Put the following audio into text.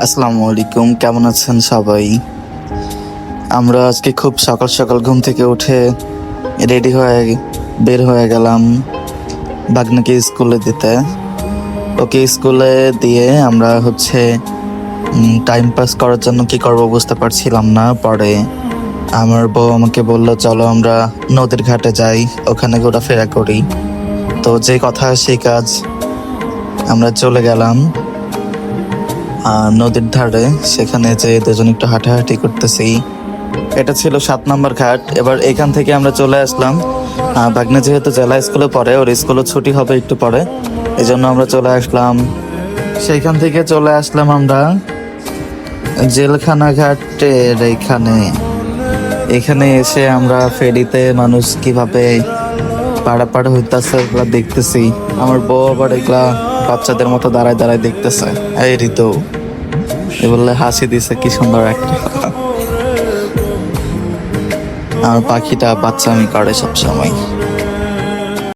আসসালামু আলাইকুম, কেমন আছেন সবাই? আমরা আজকে খুব সকাল সকাল ঘুম থেকে উঠে রেডি হয়ে বের হয়ে গেলাম ভাগ্নাকে স্কুলে দিতে। ওকে স্কুলে দিয়ে আমরা টাইম পাস করার জন্য কি করব বুঝতে পারছিলাম না। পরে আমার বউ আমাকে বললো, চলো আমরা নদীর ঘাটে যাই, ওখানে ঘোরাফেরা করি। তো যে কথা সেই কাজ, আমরা চলে গেলাম নদীর ধারে। সেখানে যে দুজন একটু হাঁটাহাঁটি করতেছি। এটা ছিল 7 নম্বর ঘাট। এবার এখান থেকে আমরা চলে আসলাম। ভাগ্নে যেহেতু জেলা স্কুলে পড়ে, ওর স্কুলে ছুটি হবে একটু পরে, এই জন্য আমরা চলে আসলাম। সেইখান থেকে চলে আসলাম আমরা জেলখানা ঘাটের এখানে এসে আমরা ফেরিতে মানুষ কিভাবে পারাপার হইতেছে ওগুলা দেখতেছি। আমার বউ আবার এগুলা বাচ্চাদের মতো দাঁড়ায় দাঁড়ায় দেখতেছে। এই ঋতু এ বললে হাসি দিছে, কি সুন্দর একটা। আমার পাখিটা বাচ্চা আমি করে সবসময়।